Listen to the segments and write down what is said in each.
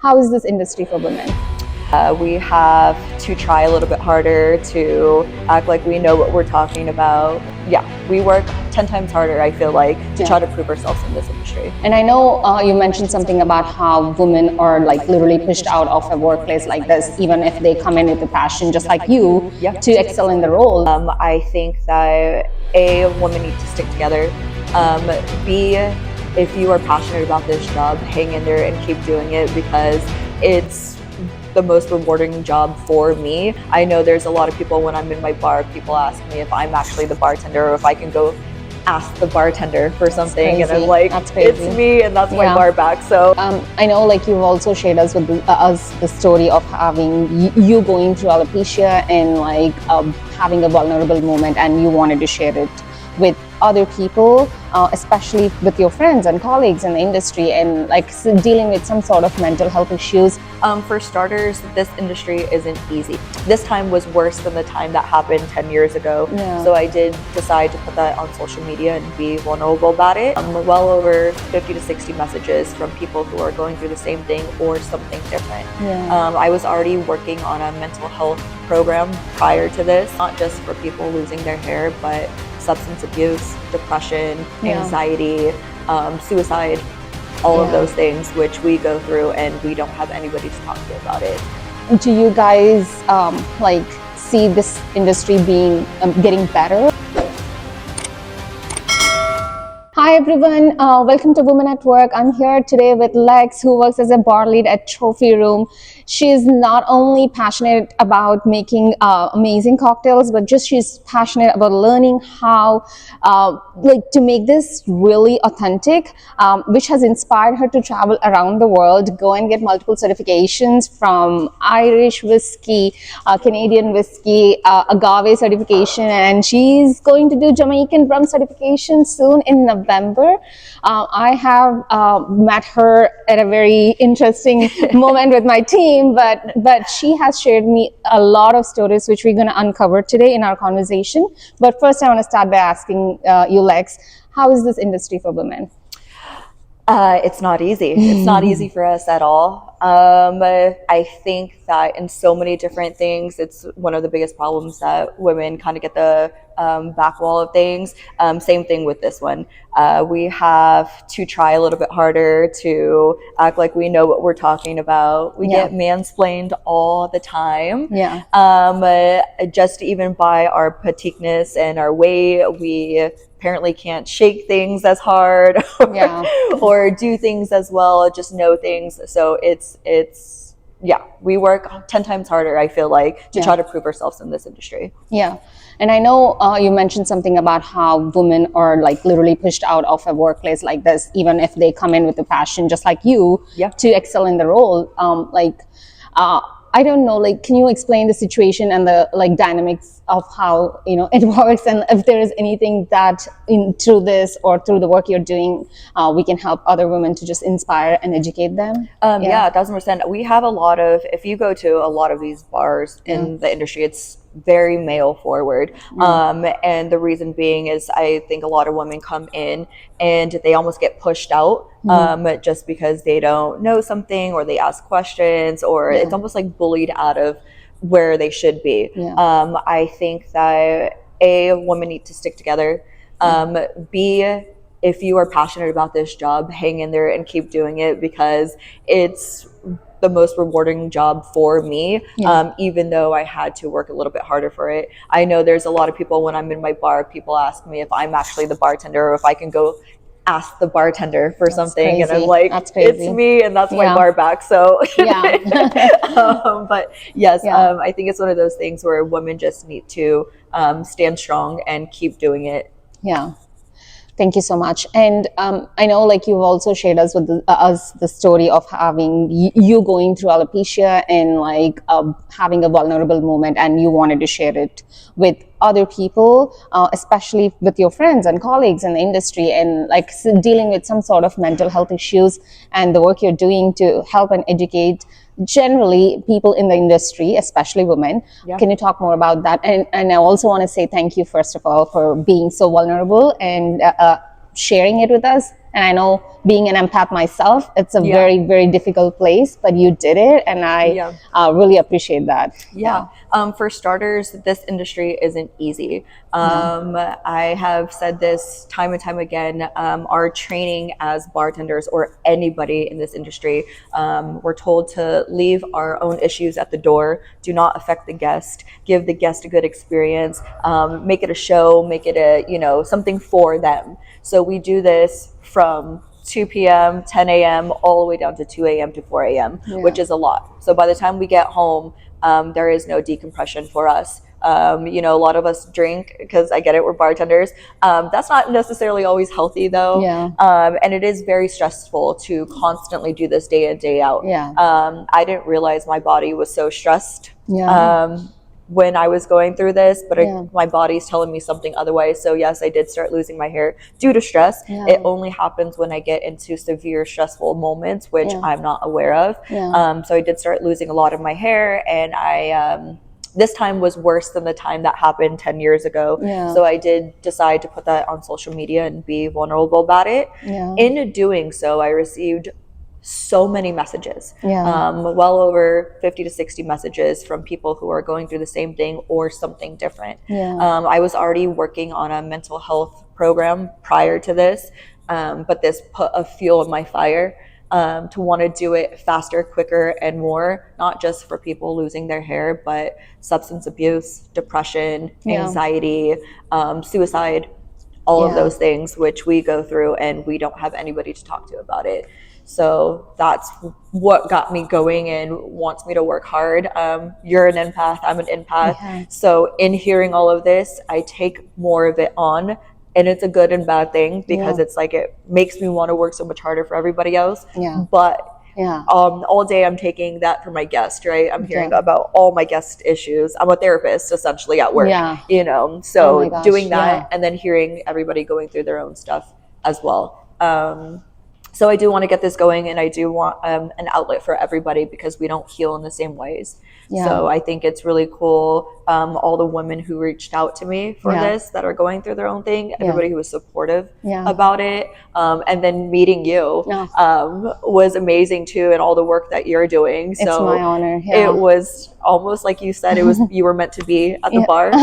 How is this industry for women? We have to try a little bit harder to act like we know what we're talking about. Yeah, we work 10 times harder, I feel like, to try to prove ourselves in this industry. And I know you mentioned something about how women are like literally pushed out of a workplace like this, even if they come in with a passion just like you to excel in the role. I think that A, women need to stick together. B, if you are passionate about this job, hang in there and keep doing it because it's the most rewarding job for me. I know there's a lot of people when I'm in my bar, people ask me if I'm actually the bartender or if I can go ask the bartender for something, and I'm like, it's me, and that's my bar back. So I know, like, you've also shared us with the story of having you going through alopecia and like having a vulnerable moment, and you wanted to share it with other people, especially with your friends and colleagues in the industry, and like dealing with some sort of mental health issues. For starters, this industry isn't easy. This time was worse than the time that happened 10 years ago. So I did decide to put that on social media and be vulnerable about it. Well over 50 to 60 messages from people who are going through the same thing or something different. I was already working on a mental health program prior to this, not just for people losing their hair, but substance abuse, depression, anxiety, suicide, all of those things which we go through, and we don't have anybody to talk to about it. Do you guys like see this industry being getting better? Hi everyone, welcome to Women at Work. I'm here today with Lex, who works as a bar lead at Trophy Room. She is not only passionate about making amazing cocktails, but she's passionate about learning how to make this really authentic, which has inspired her to travel around the world, go and get multiple certifications from Irish whiskey, Canadian whiskey, agave certification, and she's going to do Jamaican rum certification soon in November. I have met her at a very interesting moment with my team, but she has shared me a lot of stories which we're going to uncover today in our conversation. But first I want to start by asking you, Lex, how is this industry for women? It's not easy. It's not easy for us at all. I think that in so many different things, it's one of the biggest problems that women kind of get the back wall of things. Same thing with this one. We have to try a little bit harder to act like we know what we're talking about. We get mansplained all the time. Just even by our petiteness and our weight, we apparently can't shake things as hard or do things as well, just know things. So we work 10 times harder, I feel like, to try to prove ourselves in this industry. And I know you mentioned something about how women are like literally pushed out of a workplace like this, even if they come in with a passion just like you to excel in the role. I don't know, like, can you explain the situation and the like dynamics of how, you know, it works, and if there is anything that through this or through the work you're doing, we can help other women to just inspire and educate them? 1000%. We have a lot of, if you go to a lot of these bars in the industry, it's very male forward. And the reason being is I think a lot of women come in and they almost get pushed out just because they don't know something, or they ask questions, or it's almost like bullied out of where they should be. I think that A, women need to stick together. B, if you are passionate about this job, hang in there and keep doing it because it's the most rewarding job for me, even though I had to work a little bit harder for it. I know there's a lot of people when I'm in my bar, people ask me if I'm actually the bartender or if I can go ask the bartender for something, and I'm like, it's me, and that's my bar back. So but yes, I think it's one of those things where women just need to stand strong and keep doing it. Thank you so much. And I know, like, you've also shared us with the story of having you going through alopecia and like having a vulnerable moment, and you wanted to share it with other people, especially with your friends and colleagues in the industry, and like dealing with some sort of mental health issues, and the work you're doing to help and educate generally people in the industry, especially women. Can you talk more about that? And I also want to say thank you, first of all, for being so vulnerable and sharing it with us. And I know being an empath myself, it's a very, very difficult place, but you did it. And I really appreciate that. For starters, this industry isn't easy. I have said this time and time again. Our training as bartenders or anybody in this industry, we're told to leave our own issues at the door, do not affect the guest, give the guest a good experience, make it a show, make it a, you know, something for them. So we do this from 2 p.m., 10 a.m., all the way down to 2 a.m. to 4 a.m., which is a lot. So by the time we get home, there is no decompression for us. You know, a lot of us drink because I get it, we're bartenders. That's not necessarily always healthy though. And it is very stressful to constantly do this day in, day out. I didn't realize my body was so stressed when I was going through this, but my body's telling me something otherwise. So yes, I did start losing my hair due to stress. It only happens when I get into severe stressful moments, which I'm not aware of. So I did start losing a lot of my hair, and I this time was worse than the time that happened 10 years ago. So I did decide to put that on social media and be vulnerable about it. In doing so, I received so many messages, well over 50 to 60 messages from people who are going through the same thing or something different. I was already working on a mental health program prior to this, but this put a fuel in my fire to want to do it faster, quicker, and more, not just for people losing their hair, but substance abuse, depression, anxiety, suicide, all of those things, which we go through and we don't have anybody to talk to about it. So that's what got me going and wants me to work hard. You're an empath, I'm an empath. So in hearing all of this, I take more of it on, and it's a good and bad thing because it's like, it makes me want to work so much harder for everybody else. But all day I'm taking that for my guest, right? I'm hearing about all my guest issues. I'm a therapist essentially at work, you know, so doing that and then hearing everybody going through their own stuff as well. So I do want to get this going, and I do want an outlet for everybody because we don't heal in the same ways. So I think it's really cool. All the women who reached out to me for this that are going through their own thing, everybody who was supportive about it. And then meeting you was amazing too, and all the work that you're doing. So it's my honor. It was almost like you said, it was you were meant to be at the bar. And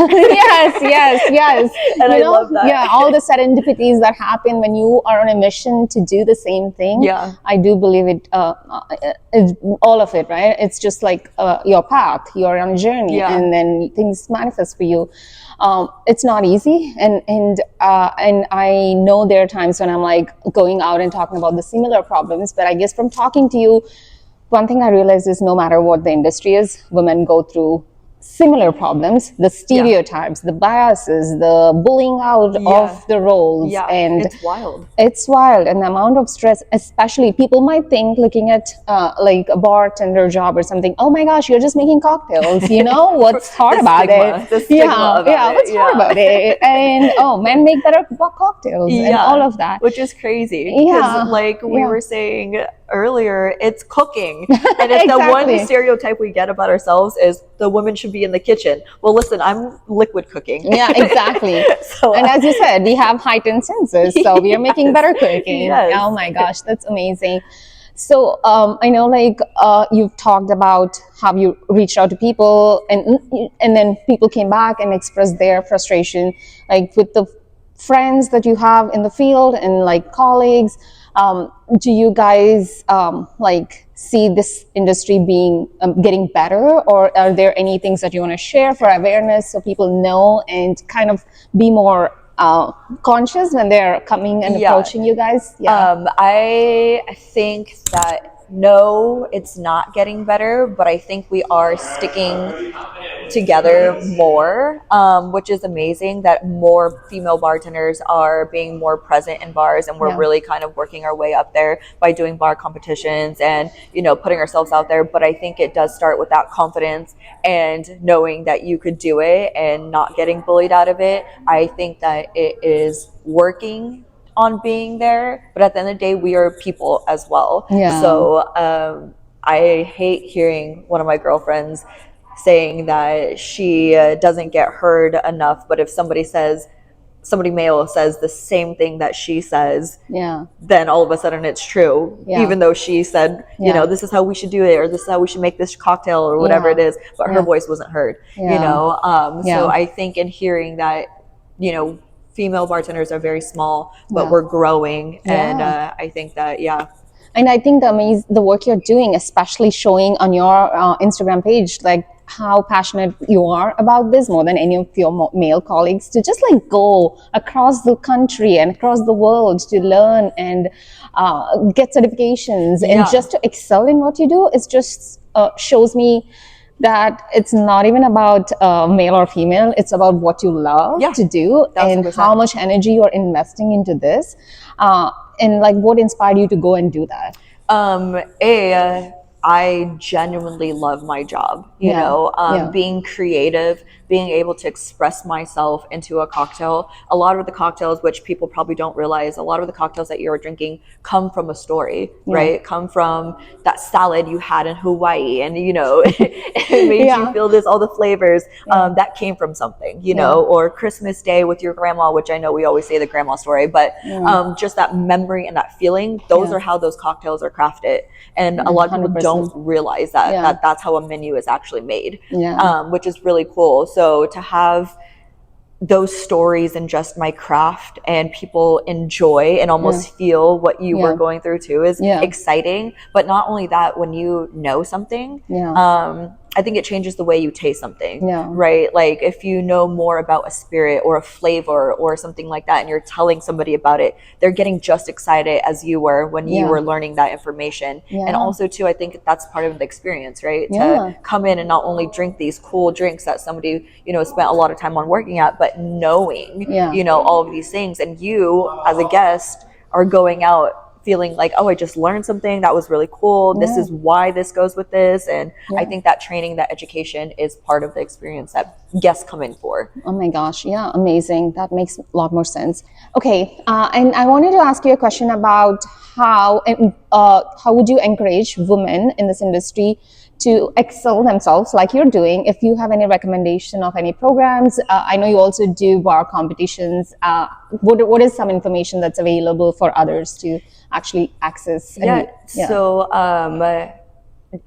I love that. All the serendipities that happen when you are on a mission to do the same thing. I do believe it, all of it, right? It's just like your path, you're on a journey, and then things manifest for you. It's not easy, and I know there are times when I'm like going out and talking about the similar problems, but I guess from talking to you, one thing I realized is no matter what the industry is, women go through similar problems, the stereotypes, the biases, the bullying out of the roles. And it's wild. It's wild. And the amount of stress, especially people might think looking at like a bartender job or something, oh my gosh, you're just making cocktails, you know, what's hard about it? The stigma about what's hard about it? And men make better cocktails and all of that. Which is crazy. Because like we were saying earlier, it's cooking. And if the one stereotype we get about ourselves is the woman should be in the kitchen. Well, listen, I'm liquid cooking. So, and as you said, we have heightened senses, so we are making better cooking. Oh my gosh, that's amazing. So I know like you've talked about how you reached out to people and then people came back and expressed their frustration, like with the friends that you have in the field and like colleagues. Do you guys like see this industry being getting better, or are there any things that you want to share for awareness so people know and kind of be more conscious when they're coming and approaching you guys? I think that no, it's not getting better, but I think we are sticking together more, which is amazing that more female bartenders are being more present in bars, and we're really kind of working our way up there by doing bar competitions and, you know, putting ourselves out there. But I think it does start with that confidence and knowing that you could do it and not getting bullied out of it. I think that it is working on being there, but at the end of the day, we are people as well. So I hate hearing one of my girlfriends saying that she doesn't get heard enough, but if somebody says, somebody male says the same thing that she says, yeah, then all of a sudden it's true, yeah, even though she said, you yeah, know, this is how we should do it, or this is how we should make this cocktail, or whatever yeah, it is, but her yeah, voice wasn't heard, yeah, you know. yeah, So I think in hearing that, you know, female bartenders are very small, but yeah, we're growing, and yeah. I think that, yeah. And I think the work you're doing, especially showing on your Instagram page, like how passionate you are about this more than any of your male colleagues, to just like go across the country and across the world to learn and get certifications and Yeah. just to excel in what you do, is just shows me that it's not even about male or female, it's about what you love Yeah, to do and 1000%. how much energy you're investing into this, and like what inspired you to go and do that. I genuinely love my job, you Yeah, know, yeah, being creative, being able to express myself into a cocktail. A lot of the cocktails, which people probably don't realize, a lot of the cocktails that you're drinking come from a story, right? Come from that salad you had in Hawaii, and, you know, it made Yeah. you feel this, all the flavors, that came from something, you know, or Christmas Day with your grandma, which I know we always say the grandma story, but just that memory and that feeling, those are how those cocktails are crafted. And a lot of people 100%. don't realize that, Yeah. that's how a menu is actually made, Yeah. which is really cool. So to have those stories and just my craft and people enjoy and almost feel what you were going through too is exciting. But not only that, when you know something, I think it changes the way you taste something, right? Like if you know more about a spirit or a flavor or something like that, and you're telling somebody about it, they're getting just excited as you were when you were learning that information. And also too, I think that's part of the experience, right? To come in and not only drink these cool drinks that somebody, you know, spent a lot of time on working at, but knowing, you know, all of these things. And you as a guest are going out feeling like, oh, I just learned something that was really cool. This is why this goes with this. And I think that training, that education is part of the experience that guests come in for. Oh my gosh, yeah, amazing. That makes a lot more sense. Okay, and I wanted to ask you a question about how would you encourage women in this industry to excel themselves like you're doing? If you have any recommendation of any programs, I know you also do bar competitions. What is some information that's available for others to actually access? So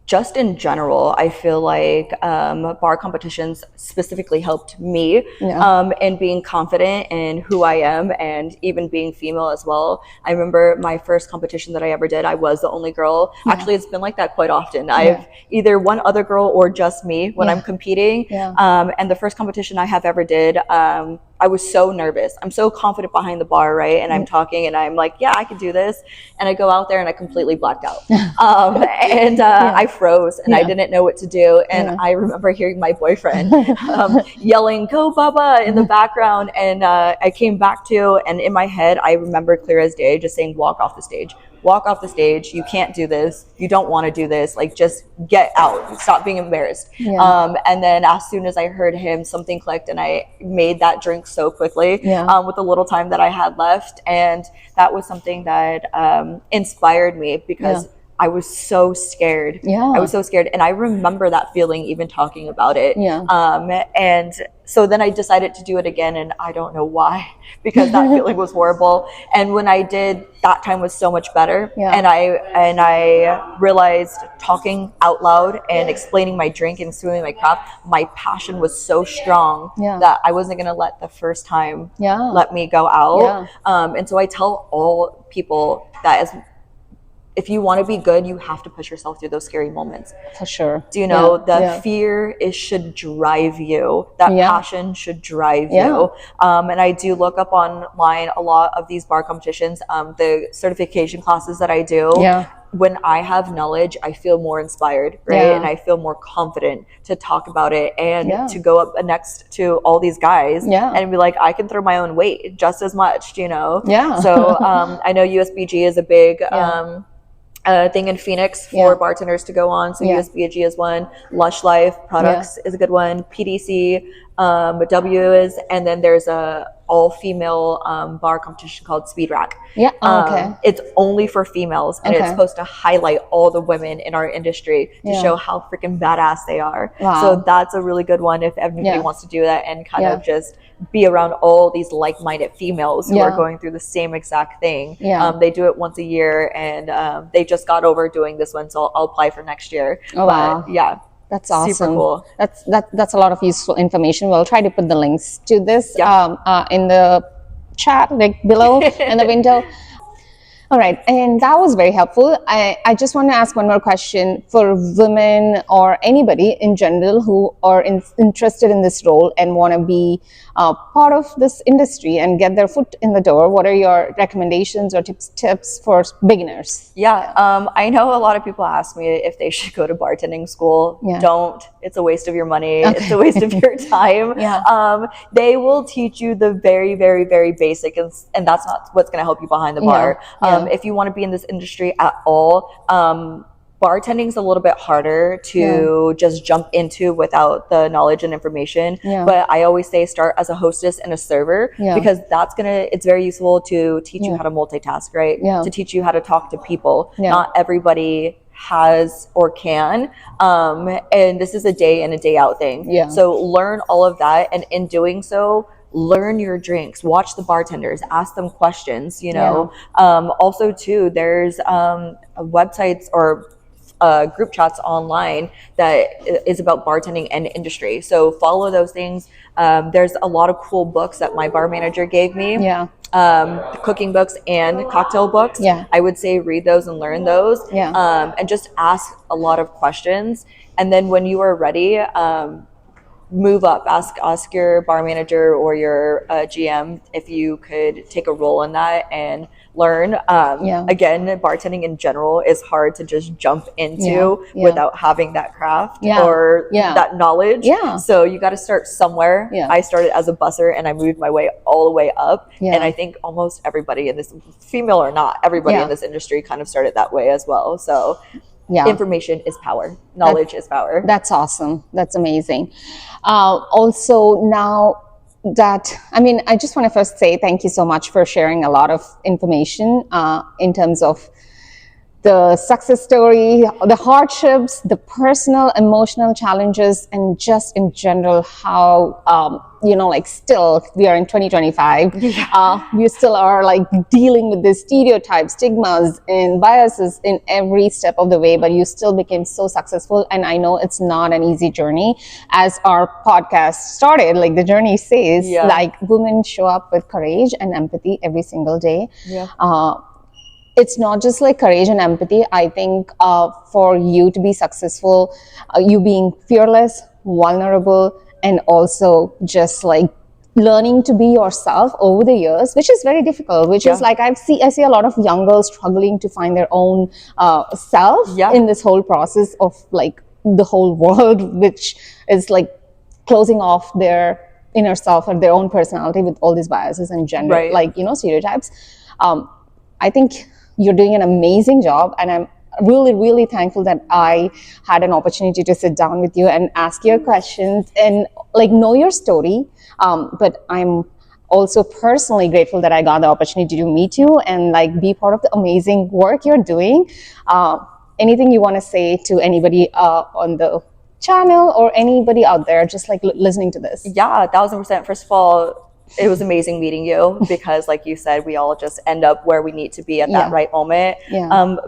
just in general, I feel like bar competitions specifically helped me in being confident in who I am, and even being female as well. I remember my first competition that I ever did, I was the only girl. Actually, it's been like that quite often. I've either one other girl or just me when I'm competing. And the first competition I have ever did, I was so nervous. I'm so confident behind the bar, right? And I'm talking and I'm like, yeah, I can do this. And I go out there and I completely blacked out. I froze and I didn't know what to do. And I remember hearing my boyfriend yelling, "Go Bubba," in the background. And I came back to, and in my head, I remember clear as day just saying, walk off the stage. Walk off the stage. You can't do this. You don't want to do this. Like, just get out. Stop being embarrassed. And then as soon as I heard him, something clicked, and I made that drink so quickly with the little time that I had left. And that was something that inspired me, because I was so scared. I was so scared. And I remember that feeling, even talking about it. And so then I decided to do it again, and I don't know why, because that feeling was horrible. And when I did, that time was so much better. And I realized talking out loud and explaining my drink and explaining my craft, my passion was so strong that I wasn't going to let the first time let me go out. And so I tell all people that if you want to be good, you have to push yourself through those scary moments. For sure. Do you know, the fear should drive you. That passion should drive you. And I do look up online a lot of these bar competitions, the certification classes that I do. When I have knowledge, I feel more inspired, right? And I feel more confident to talk about it and to go up next to all these guys and be like, I can throw my own weight just as much, you know? So I know USBG is a big thing in Phoenix for bartenders to go on. So USBG is one. Lush Life Products is a good one. PDC, W is, and then there's a all-female bar competition called Speed Rack. Yeah. Oh, okay. It's only for females, and it's supposed to highlight all the women in our industry to show how freaking badass they are. Wow. So that's a really good one if anybody wants to do that and kind of just be around all these like-minded females who are going through the same exact thing. They do it once a year, and they just got over doing this one, so I'll apply for next year. Oh, wow. But, yeah. That's awesome. Super cool. That's a lot of useful information. We'll try to put the links to this in the chat, like below in the window. All right, and that was very helpful. I just want to ask one more question for women or anybody in general who are interested in this role and want to be part of this industry and get their foot in the door. What are your recommendations or tips for beginners? Yeah, I know a lot of people ask me if they should go to bartending school. Don't. It's a waste of your money. It's a waste of your time. They will teach you the very, very, very basic, and that's not what's going to help you behind the bar. If you want to be in this industry at all, bartending is a little bit harder to just jump into without the knowledge and information. But I always say start as a hostess and a server, because it's very useful to teach you how to multitask, right? To teach you how to talk to people. Not everybody has or can, and this is a day in and day out thing. So learn all of that, and in doing so, learn your drinks, watch the bartenders, ask them questions, you know. Also too, there's websites or group chats online that is about bartending and industry, so follow those things. There's a lot of cool books that my bar manager gave me, cooking books and cocktail books. I would say read those and learn those, and just ask a lot of questions, and then when you are ready, move up. Ask your bar manager or your GM if you could take a role in that and learn. Again, bartending in general is hard to just jump into without having that craft or that knowledge. So you got to start somewhere. I started as a busser and I moved my way all the way up. And I think almost everybody in this, female or not, everybody in this industry kind of started that way as well. So information is power. Knowledge is power. That's awesome. That's amazing. Also, now that, I just want to first say thank you so much for sharing a lot of information in terms of the success story, the hardships, the personal, emotional challenges, and just in general how, still we are in 2025. We still are dealing with the stereotypes, stigmas, and biases in every step of the way, but you still became so successful. And I know it's not an easy journey. As our podcast started, the journey says, women show up with courage and empathy every single day. It's not just courage and empathy. I think for you to be successful, you being fearless, vulnerable, and also just learning to be yourself over the years, which is very difficult, which is I see a lot of young girls struggling to find their own self in this whole process of the whole world, which is closing off their inner self or their own personality with all these biases and gender, stereotypes. I think you're doing an amazing job, and I'm really, really thankful that I had an opportunity to sit down with you and ask your questions and know your story. But I'm also personally grateful that I got the opportunity to meet you and be part of the amazing work you're doing. Anything you want to say to anybody on the channel or anybody out there just listening to this? Yeah, 1000%. First of all, it was amazing meeting you, because like you said, we all just end up where we need to be at that right moment.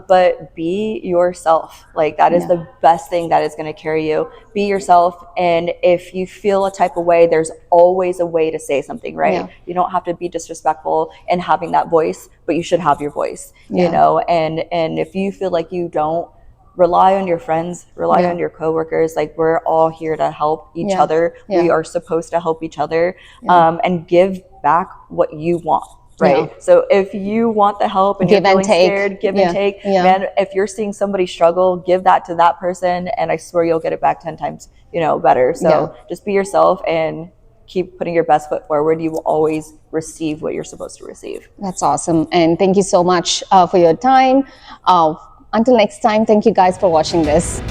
But be yourself. That is the best thing that is going to carry you. Be yourself, and if you feel a type of way, there's always a way to say something, right? You don't have to be disrespectful in having that voice, but you should have your voice, you know. And if you feel like you don't, rely on your friends, rely on your coworkers. We're all here to help each other. We are supposed to help each other, and give back what you want, right? So if you want the help and you're feeling scared, give and take. Man, if you're seeing somebody struggle, give that to that person, and I swear you'll get it back 10 times, better. So just be yourself and keep putting your best foot forward. You will always receive what you're supposed to receive. That's awesome. And thank you so much for your time. Until next time, thank you guys for watching this.